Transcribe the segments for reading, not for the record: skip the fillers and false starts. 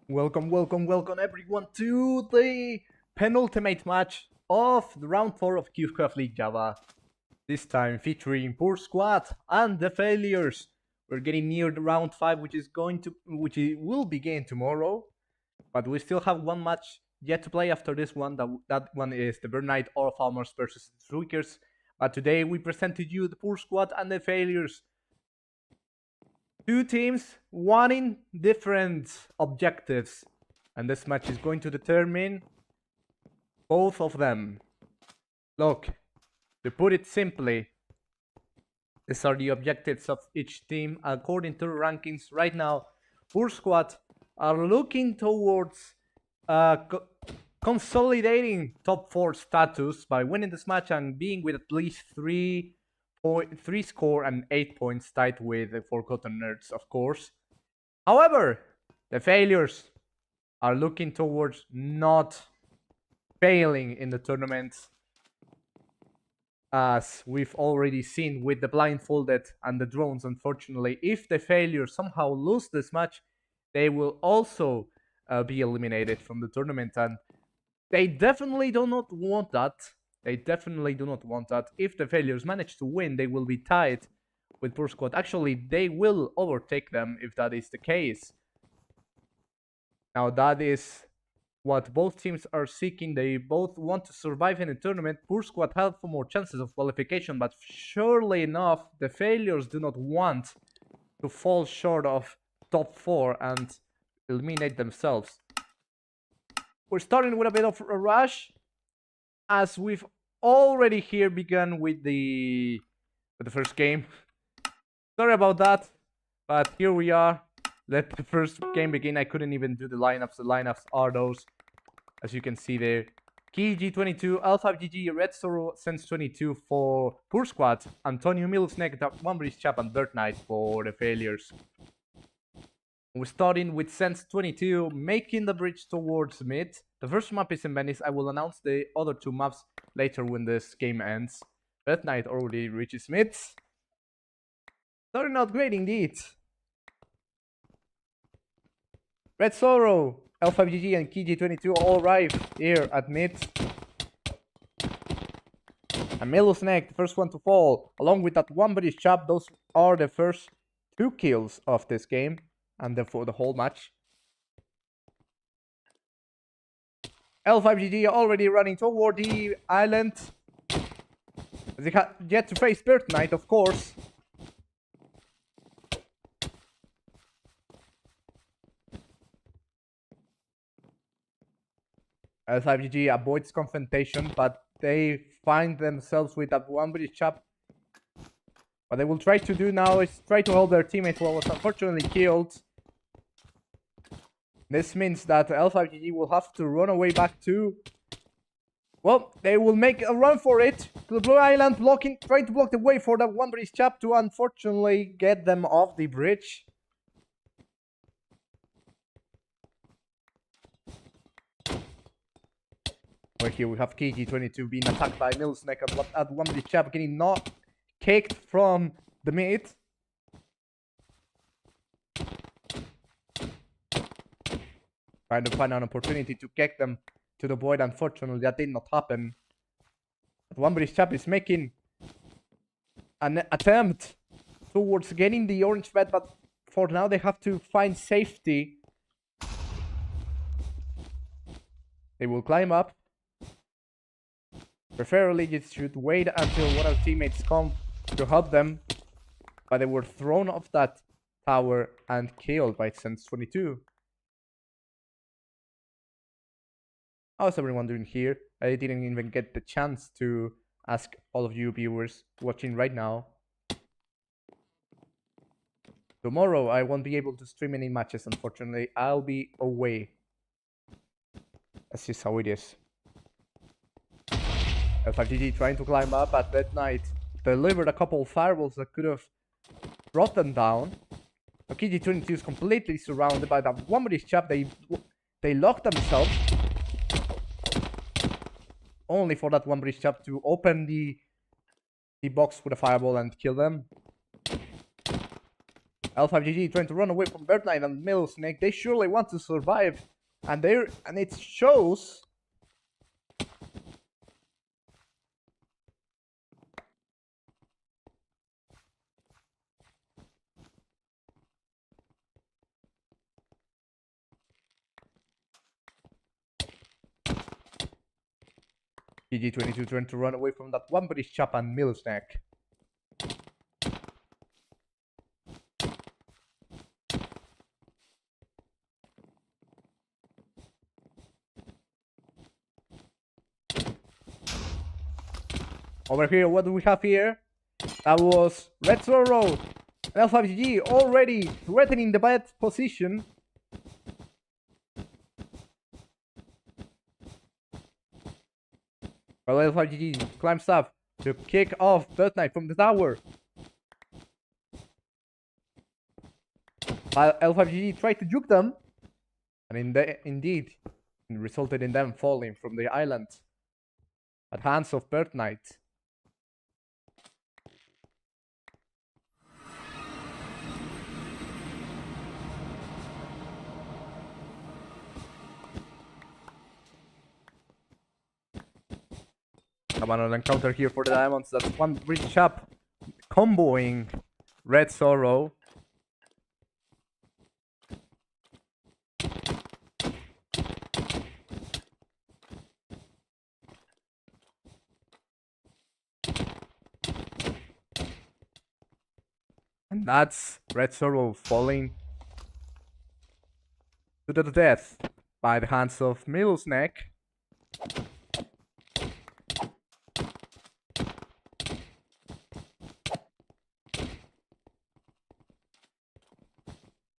Welcome everyone to the penultimate match of the round 4 of CubeCraft League Java. This time featuring Purr Squad and the Failures. We're getting near the round 5, which will begin tomorrow. But we still have one match yet to play after this one. That one is the Virtknight or Farmers versus the Tweakers. But today we present to you the Purr Squad and the Failures. Two teams wanting different objectives, and this match is going to determine both of them. Look, to put it simply, these are the objectives of each team according to the rankings. Right now, Purr Squad are looking towards consolidating top 4 status by winning this match and being with at least 3 score and 8 points, tied with the Forgotten Nerds, of course. However, the Failures are looking towards not failing in the tournament, as we've already seen with the blindfolded and the drones. Unfortunately, if the Failures somehow lose this match, they will also be eliminated from the tournament, and they definitely do not want that. If the Failures manage to win, they will be tied with Purr Squad. Actually, they will overtake them if that is the case. Now, that is what both teams are seeking. They both want to survive in the tournament. Purr Squad have more chances of qualification, but surely enough, the Failures do not want to fall short of top 4 and eliminate themselves. We're starting with a bit of a rush, as we've already here begun with the first game. Sorry about that, but here we are. Let the first game begin. I couldn't even do the lineups. The lineups are those, as you can see there. KG22, L5GG, Red Sorrow, Sense22 for Purr Squad, Antpnio, Milsnek, One Bridge Chap, and Virtknight for the Failures. We're starting with Sense22, making the bridge towards mid. The first map is in Venice. I will announce the other 2 maps later when this game ends. Virtknight already reaches mid. Starting out great indeed. Red Sorrow, L5GG, and KG22 all arrive here at mid. And Milsnek, the first one to fall, along with that One British Chap. Those are the first 2 kills of this game, and therefore the whole match. L5GG already running toward the island, as they have yet to face Virtknight, of course. L5GG avoids confrontation, but they find themselves with that One British Chap. What they will try to do now is try to hold their teammate who was unfortunately killed. This means that L5GG will have to run away back to... Well, they will make a run for it to the Blue Island, trying to block the way for that One British Chap to unfortunately get them off the bridge. Right here we have KG22 being attacked by Milsnek at One British Chap, getting not kicked from the mid. Trying to find an opportunity to kick them to the void. Unfortunately, that did not happen. But One British Chap is making an attempt towards getting the orange bed, but for now they have to find safety. They will climb up. Preferably, you should wait until one of the teammates come to help them. But they were thrown off that tower and killed by Sense22. How's everyone doing here? I didn't even get the chance to ask all of you viewers watching right now. Tomorrow I won't be able to stream any matches, unfortunately. I'll be away. That's just how it is. L5GG trying to climb up at Virtknight. Delivered a couple of fireballs that could have brought them down. KG22 is completely surrounded by that One British Chap. They locked themselves. Only for that One British Chap to open the box with a fireball and kill them. L5GG trying to run away from Virtknight and Middle Snake. They surely want to survive. And it shows. GG22 trying to run away from that one British chap and Middle Snake. Over here, what do we have here? That was Red Zorro and L5GG already threatening the bad position. Well, L5GG climbs up to kick off Virtknight from the tower. While L5GG tried to juke them, and indeed, it resulted in them falling from the island at hands of Virtknight. Come on, an encounter here for the diamonds. That's one British chap comboing Red Zorro. And that's Red Zorro falling to the death by the hands of Middle Snake.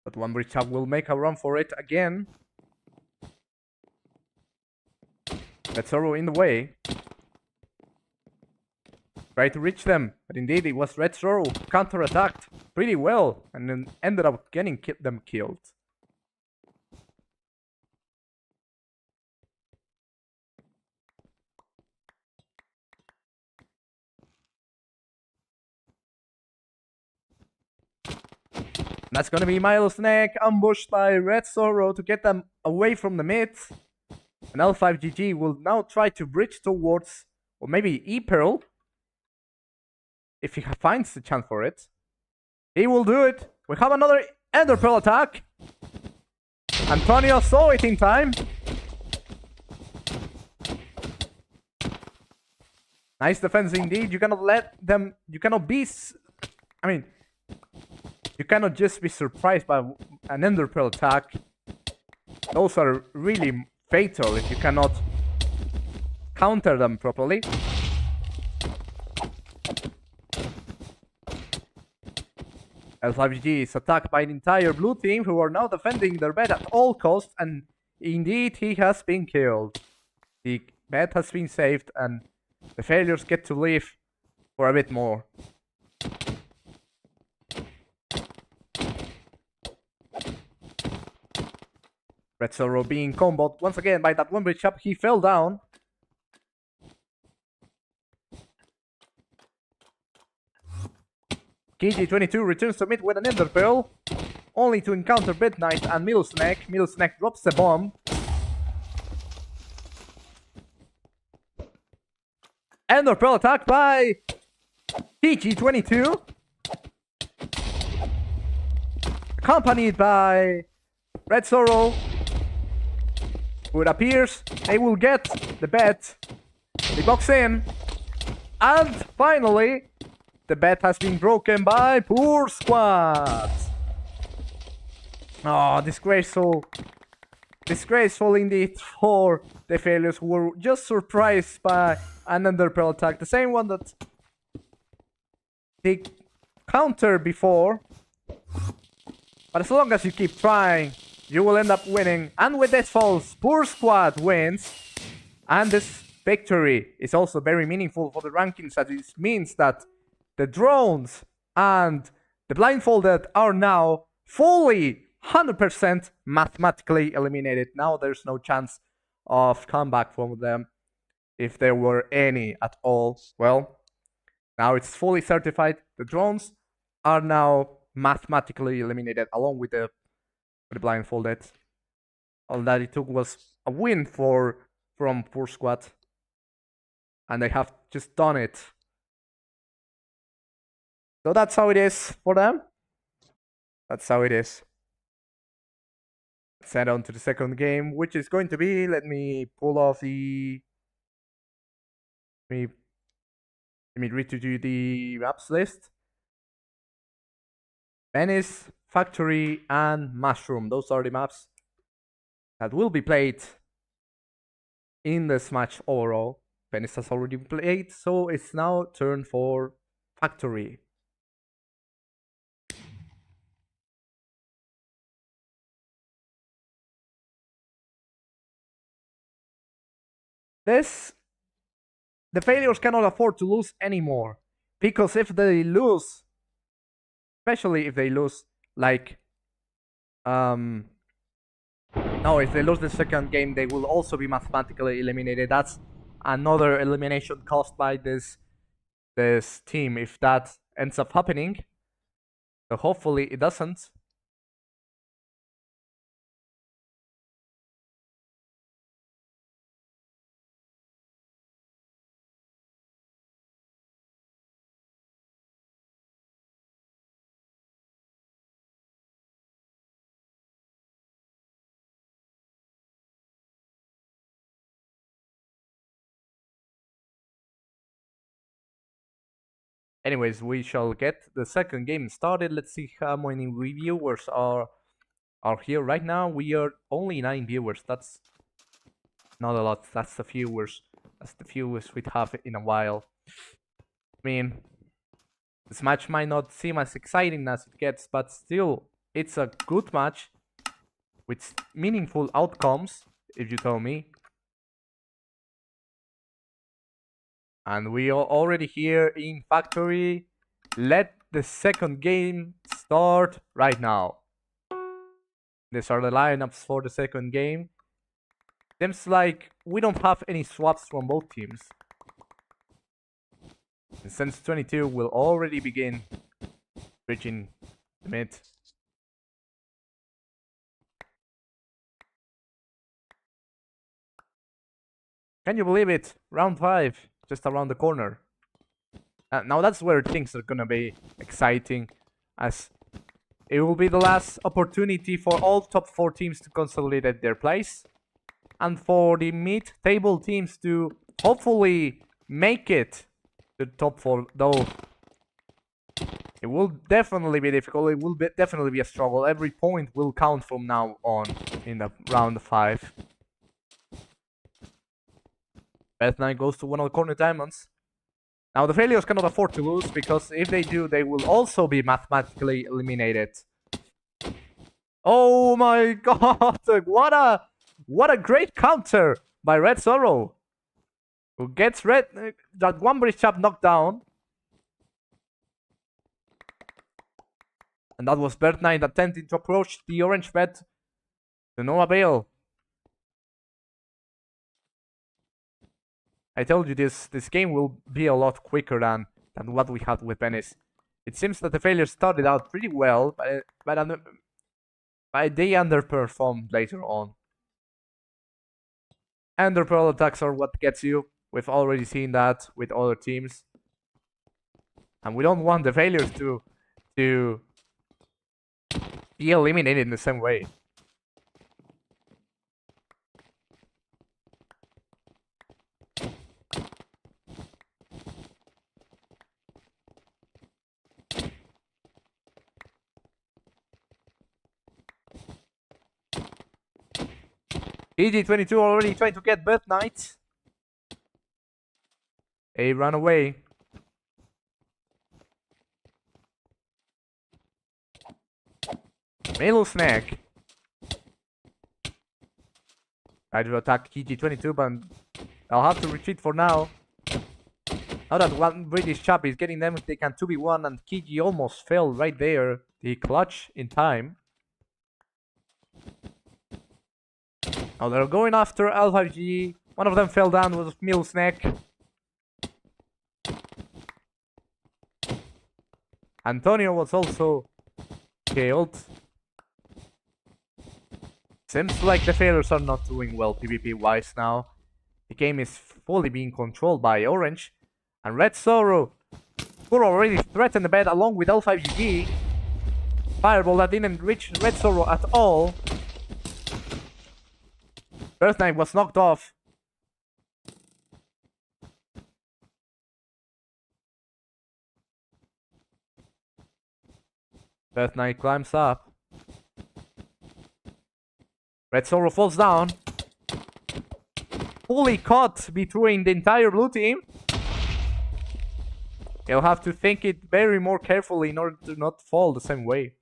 But one British chap will make a run for it again. Red Zorro in the way. Try to reach them, but indeed it was Red Zorro counter-attacked pretty well and then ended up getting them killed. That's gonna be Middle Snake ambushed by Red Zorro to get them away from the mid. And L5GG will now try to bridge towards, or maybe E-Pearl, if he finds the chance for it. He will do it. We have another Ender Pearl attack. Antpnio saw it in time. Nice defense indeed. You cannot let them, you cannot be, you cannot just be surprised by an Ender Pearl attack. Those are really fatal if you cannot counter them properly. L5GG is attacked by the entire blue team, who are now defending their bed at all costs, and indeed he has been killed. The bed has been saved and the failures get to live for a bit more. Red Zorro being comboed once again by that one British chap. He fell down. GG22 returns to mid with an Ender Pearl, only to encounter BedWars and Middle Snake. Middle Snake drops the bomb. Ender Pearl attacked by GG22, accompanied by Red Zorro, who it appears they will get the bet. They box in, and finally the bet has been broken by Purr Squad. Oh, disgraceful. Disgraceful indeed for the failures who were just surprised by an Ender Pearl attack. The same one that they countered before. But as long as you keep trying, you will end up winning. And with this falls, Purr Squad wins. And this victory is also very meaningful for the rankings, as it means that the drones and the blindfolded are now fully 100% mathematically eliminated. Now there's no chance of comeback from them, if there were any at all. Well, now it's fully certified. The drones are now mathematically eliminated along with the blindfolded. All that it took was a win from Purr Squad, and they have just done it. So that's how it is for them. That's how it is. Let's head on to the second game, which is going to be, let me pull off the... Let me read to you the maps list. Venice, Factory, and Mushroom. Those are the maps that will be played in this match overall. Venice has already played, so it's now turn for Factory. The failures cannot afford to lose anymore, because if they lose, especially if they lose, like, no, if they lose the second game, they will also be mathematically eliminated. That's another elimination caused by this team, if that ends up happening. So hopefully it doesn't. Anyways, we shall get the second game started. Let's see how many viewers are here right now. We are only 9 viewers. That's not a lot. That's the fewest. That's the fewest we'd have in a while. I mean, this match might not seem as exciting as it gets, but still, it's a good match with meaningful outcomes, if you tell me. And we are already here in Factory. Let the second game start right now. These are the lineups for the second game. Seems like we don't have any swaps from both teams. And since 22 will already begin reaching the mid. Can you believe it? Round 5, just around the corner. Now that's where things are gonna be exciting, as it will be the last opportunity for all top 4 teams to consolidate their place, and for the mid-table teams to hopefully make it to the top 4, though it will definitely be difficult. It will definitely be a struggle. Every point will count from now on in the round 5. Virtknight goes to one of the corner diamonds. Now the failures cannot afford to lose, because if they do, they will also be mathematically eliminated. Oh my god! What a great counter by Red Sorrow, who gets that one British chap knocked down. And that was Virtknight attempting to approach the orange bed to no avail. I told you this game will be a lot quicker than what we had with Venice. It seems that the failures started out pretty well, but they underperformed later on. Underpearl attacks are what gets you. We've already seen that with other teams. And we don't want the failures to be eliminated in the same way. EG22 already trying to get Virtknight. They run away. Middle snack. Try to attack EG22, but I'll have to retreat for now. Now that one British chap is getting them, they can 2v1, and Kiji almost fell right there. The clutch in time. Now they're going after Elvori. One of them fell down with Middle snack. Antpnio was also killed. Seems like the failures are not doing well PvP-wise now. The game is fully being controlled by Orange. And Red Sorrow, who already threatened the bed along with L5GG. Fireball that didn't reach Red Sorrow at all. Virtknight was knocked off. Virtknight climbs up. Red Sorrow falls down. Fully caught between the entire blue team. He'll have to think it very more carefully in order to not fall the same way.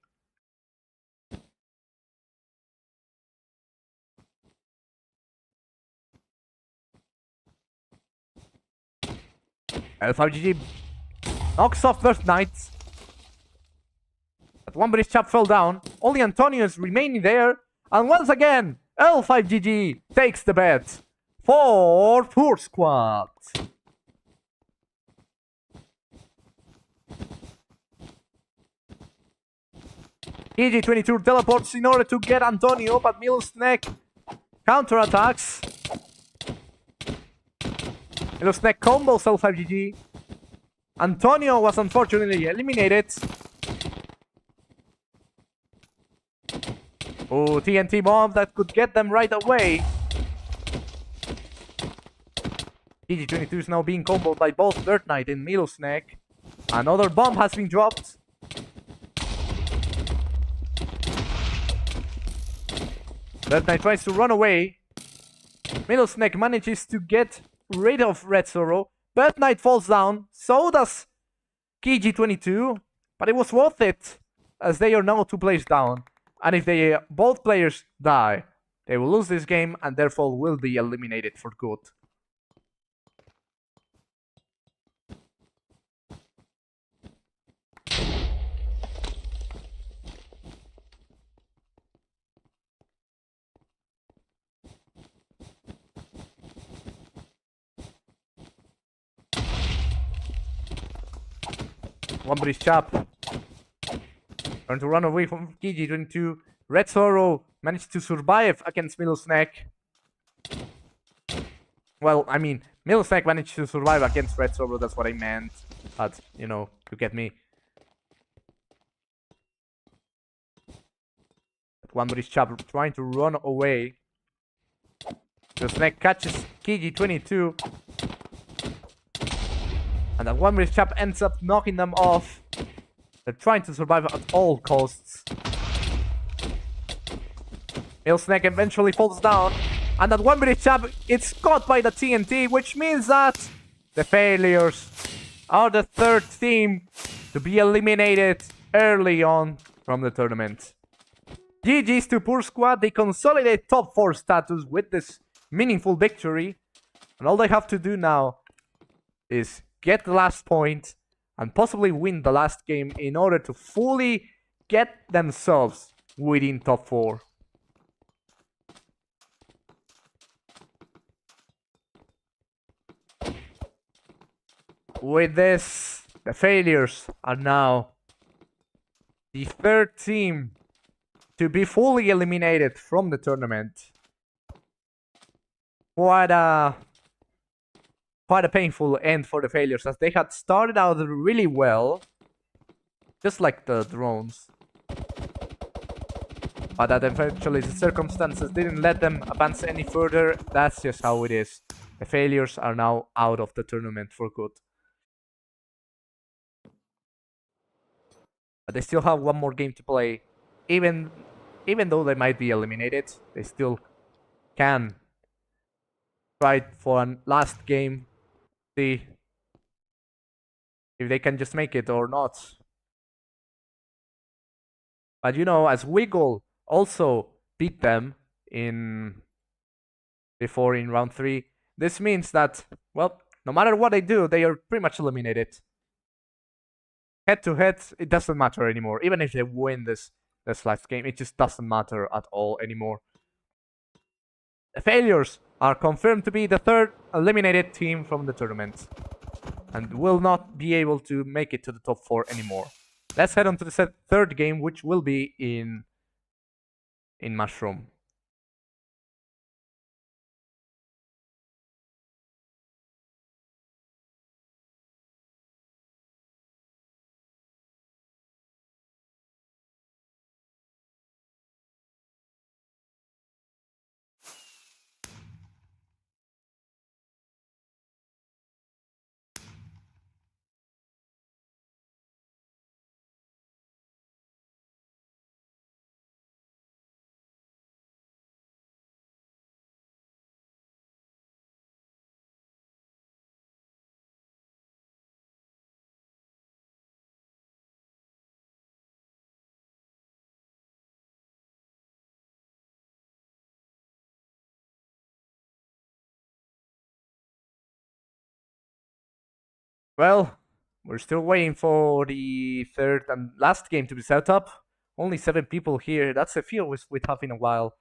L5GG knocks off Virtknight. But one British chap fell down. Only Antpnio is remaining there. And once again, L5GG takes the bet for Purr Squad. KG22 teleports in order to get Antpnio, but Milsnek counterattacks. Milsnek combos L5GG. Antpnio was unfortunately eliminated. Oh, TNT bomb that could get them right away. KG22 is now being comboed by both Virtknight and Milsnek. Another bomb has been dropped. Virtknight tries to run away. Milsnek manages to get rid of Red Sorrow. Virtknight falls down. So does KG22. But it was worth it, as they are now 2 players down. And if they both players die, they will lose this game and therefore will be eliminated for good. One British chap trying to run away from KG22. Red Sorrow managed to survive against Milsnek. Well, I mean, Milsnek managed to survive against Red Sorrow, that's what I meant. But, you know, you get me. One British chap trying to run away. Milsnek catches KG22. And that one British chap ends up knocking them off. They're trying to survive at all costs. Milsnek eventually falls down. And that one British chap is caught by the TNT, which means that the failures are the 3rd team to be eliminated early on from the tournament. GG's to Purr Squad. They consolidate top 4 status with this meaningful victory. And all they have to do now is get the last point and possibly win the last game in order to fully get themselves within top 4. With this, the failures are now the 3rd team to be fully eliminated from the tournament. Quite a painful end for the failures, as they had started out really well, just like the drones. But that eventually the circumstances didn't let them advance any further. That's just how it is. The failures are now out of the tournament for good. But they still have one more game to play. Even though they might be eliminated, they still can try for a last game. See if they can just make it or not. But you know, as Wiggle also beat them before in round 3, this means that, well, no matter what they do, they are pretty much eliminated. Head to head, it doesn't matter anymore. Even if they win this last game, it just doesn't matter at all anymore. The failures are confirmed to be the 3rd eliminated team from the tournament and will not be able to make it to the top 4 anymore. let's head on to the third game, which will be in Mushroom. Well, we're still waiting for the third and last game to be set up. Only 7 people here. That's a few we have in a while.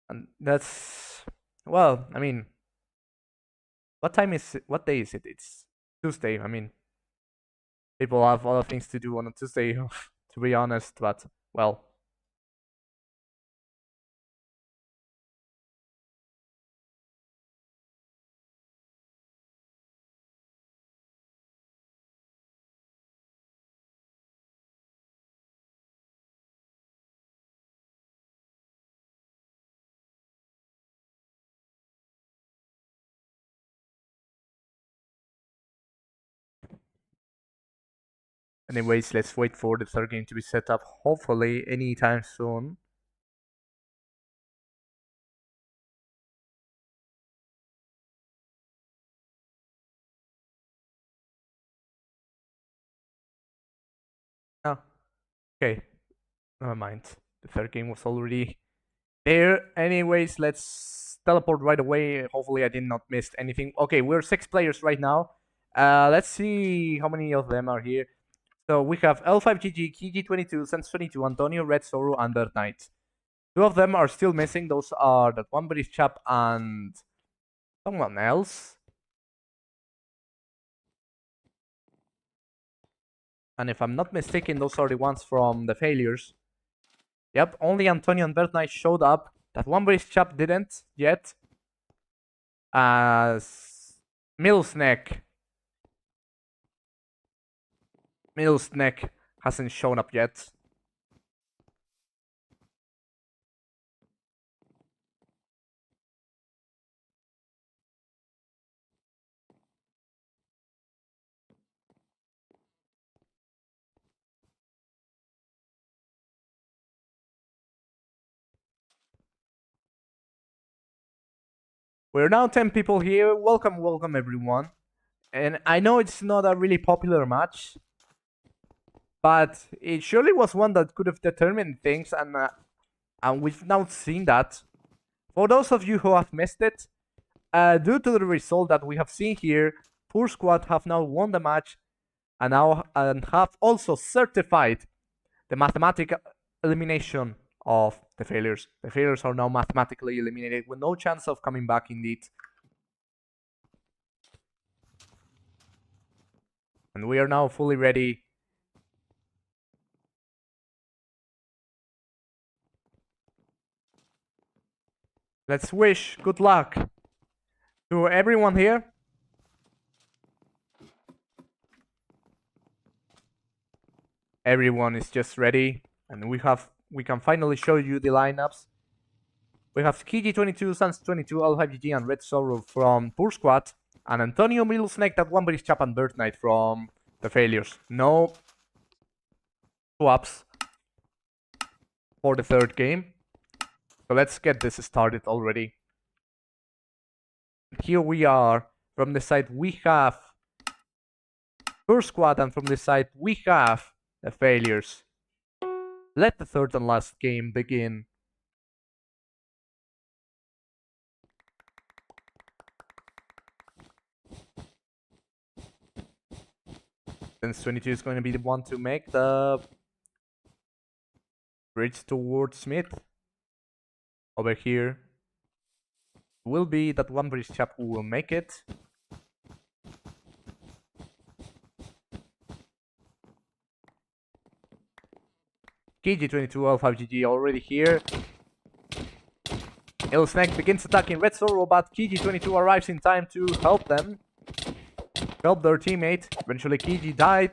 And that's, well, I mean, what time is it? What day is it? It's Tuesday. I mean, people have other things to do on a Tuesday, to be honest, but, well. Anyways, let's wait for the third game to be set up, hopefully anytime soon. Oh, okay. Never mind. The third game was already there. Anyways, let's teleport right away. Hopefully I did not miss anything. Okay, we're 6 players right now. Let's see how many of them are here. So we have L5GG, KG22, Sense22, Antpnio, Red Soru, and Virtknight. 2 of them are still missing. Those are that one British chap and someone else. And if I'm not mistaken, those are the ones from the failures. Yep, only Antpnio and Virtknight showed up. That one British chap didn't yet. As Millsneck hasn't shown up yet. We're now 10 people here. Welcome, welcome everyone. And I know it's not a really popular match, but it surely was one that could have determined things, and we've now seen that. For those of you who have missed it, due to the result that we have seen here, Purr Squad have now won the match and have also certified the mathematical elimination of the failures. The failures are now mathematically eliminated with no chance of coming back indeed. And we are now fully ready. Let's wish good luck to everyone here. Everyone is just ready, and we can finally show you the lineups. We have KG22, Sans22, L5GG, and Red Sorrow from Purr Squad, and Antpnio, Millsneck, that one British chap, and Virtknight from the failures. No swaps for the third game. So let's get this started already. Here we are. From the side we have Purr Squad, and from this side we have the failures. Let the third and last game begin. Since 22 is going to be the one to make the bridge towards Smith. Over here will be that one British chap who will make it. KG22 L5GG already here. Snake begins attacking Red Sorrow, but KG22 arrives in time to help them. Help their teammate. Eventually KG died.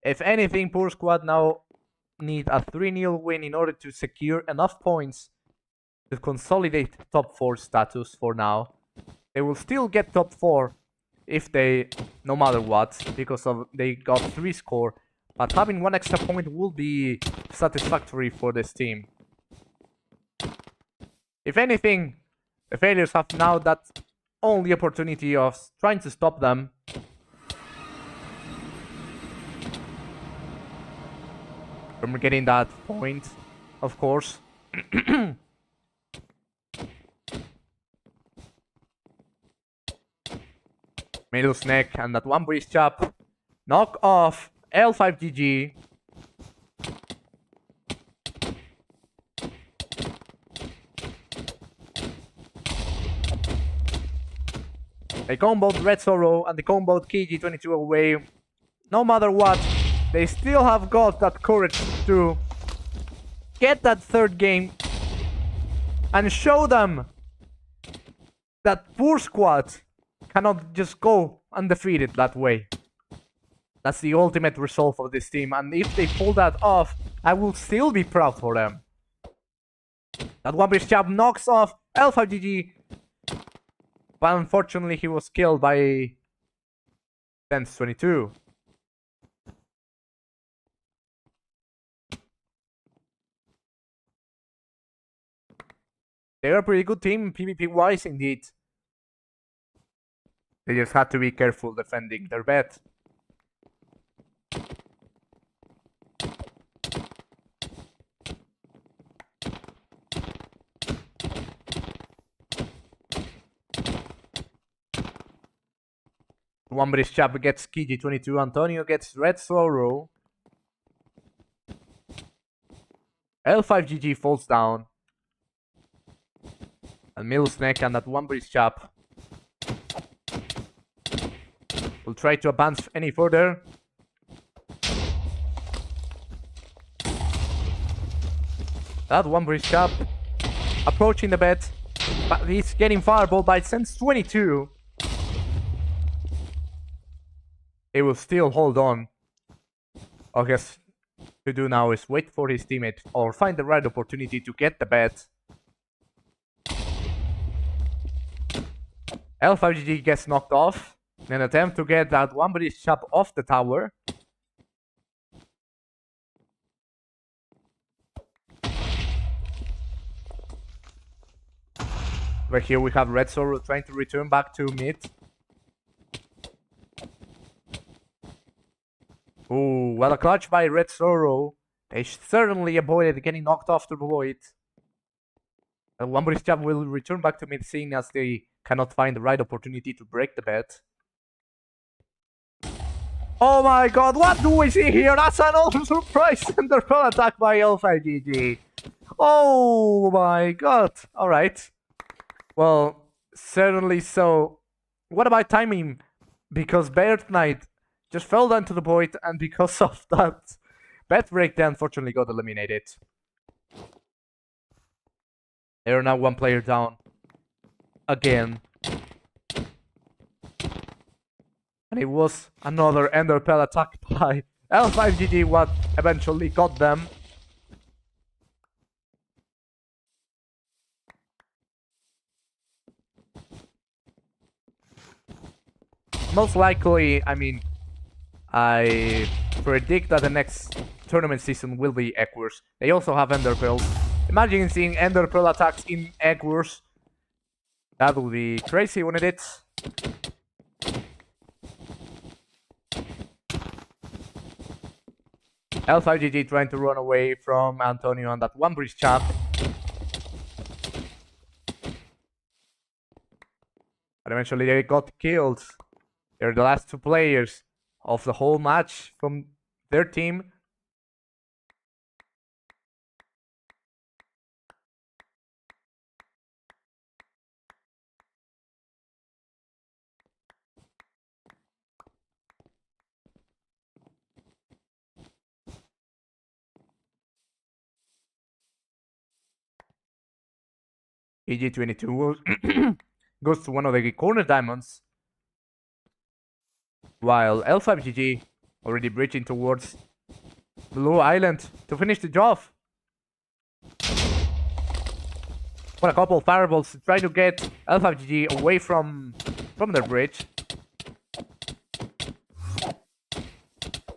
If anything, Purr Squad now need a 3-0 win in order to secure enough points to consolidate top 4 status for now. They will still get top 4 if they, no matter what, because of they got 3 score. But having 1 extra point will be satisfactory for this team. If anything, the failures have now that only opportunity of trying to stop them. From getting that point, of course. Middle Snake and that one breeze chop. Knock off L5GG. They comboed Red Sorrow and they comboed KG22 away. No matter what, they still have got that courage to get that 3rd game and show them that Purr Squad cannot just go undefeated that way. That's the ultimate resolve of this team, and if they pull that off, I will still be proud for them. That one breeze chop knocks off L5GG, but unfortunately he was killed by Sense22. They're a pretty good team, PvP-wise indeed. They just had to be careful defending their bet. One breeze chop gets KG22, Antpnio gets Red Sorrow. L5GG falls down. And Middle Snake and that one breeze chop will try to advance any further. That one breeze chop approaching the bet, but he's getting fireballed by Sense22. He will still hold on. I guess to do now is wait for his teammate or find the right opportunity to get the bet. L5GG gets knocked off in an attempt to get that one breeze chop off the tower. But here we have Red Sorrow trying to return back to mid. Ooh, what a clutch by Red Sorrow. They certainly avoided getting knocked off the void. The one breeze chop will return back to mid, seeing as they cannot find the right opportunity to break the bet. Oh my god, what do we see here? That's an awesome surprise Enderpearl attack by L5GG. Oh my god. Alright. Well, certainly so. What about timing? Because Virtknight just fell down to the void, and because of that, bet break they unfortunately got eliminated. They are now 1 player down. Again. And it was another Enderpearl attack by L5GG what eventually got them. Most likely, I mean, I predict that the next tournament season will be Egg Wars. They also have Enderpearls. Imagine seeing Enderpearl attacks in Egg Wars. That would be crazy, wouldn't it? L5GG trying to run away from Antpnio on that one breeze chop. But eventually they got killed. They're the last 2 players of the whole match from their team. EG22 goes to one of the corner diamonds, while L5GG already breaching towards Blue Island to finish the job. What a couple of fireballs to try to get L5GG away from their bridge.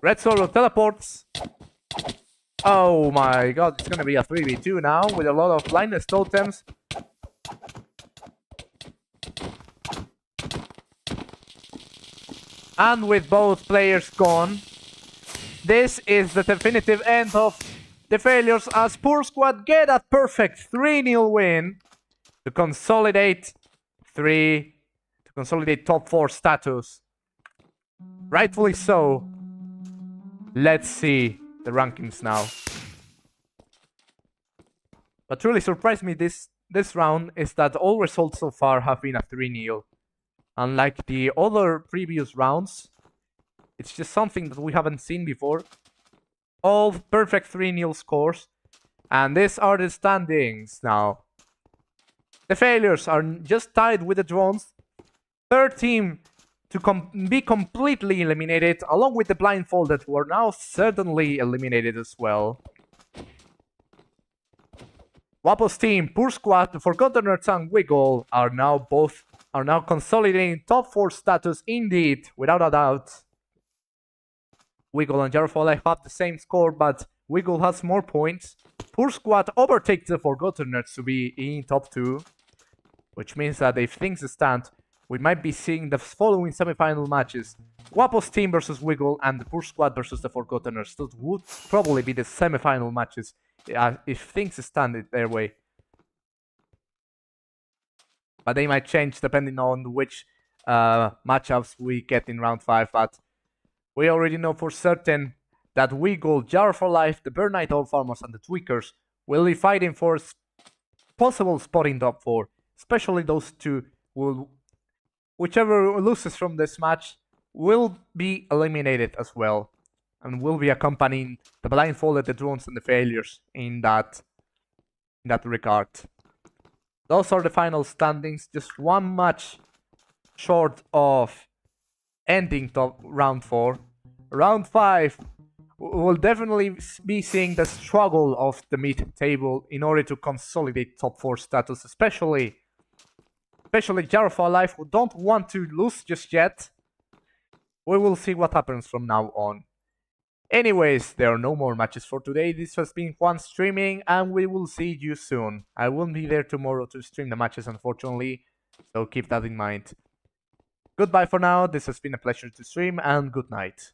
Red Solo teleports. Oh my god, it's gonna be a 3v2 now with a lot of blindness totems. And with both players gone, this is the definitive end of the failures as Purr Squad get a perfect 3-0 win to consolidate top 4 status. Rightfully so. Let's see the rankings now. What truly surprised me this round is that all results so far have been a 3-0. Unlike the other previous rounds, it's just something that we haven't seen before. All perfect 3-0 scores. And these are the standings now. The failures are just tied with the drones. Third team to be completely eliminated, along with the blindfolded, who are now certainly eliminated as well. Wapo's team, Purr Squad, Forgotten Nerds and Wiggle are now consolidating top 4 status indeed, without a doubt. Wiggle and Jarfall have the same score, but Wiggle has more points. Purr Squad overtakes the Forgotten Nerds to be in top 2, which means that if things stand, we might be seeing the following semi-final matches. Wapo's team versus Wiggle and the Purr Squad versus the Forgotten Nerds. Those would probably be the semi-final matches if things stand their way. But they might change depending on which matchups we get in round 5. But we already know for certain that Wiggle, Jar for Life, the Virtknight All Farmers, and the Tweakers will be fighting for possible spot in top 4. Especially those two will, whichever loses from this match, will be eliminated as well. And will be accompanying the blindfolded, the drones, and the failures in that regard. Those are the final standings. Just one match short of ending round 4. Round 5 will definitely be seeing the struggle of the mid-table in order to consolidate top 4 status, especially Jar of Our Life, who don't want to lose just yet. We will see what happens from now on. Anyways, there are no more matches for today. This has been Juan streaming, and we will see you soon. I won't be there tomorrow to stream the matches, unfortunately, so keep that in mind. Goodbye for now. This has been a pleasure to stream, and good night.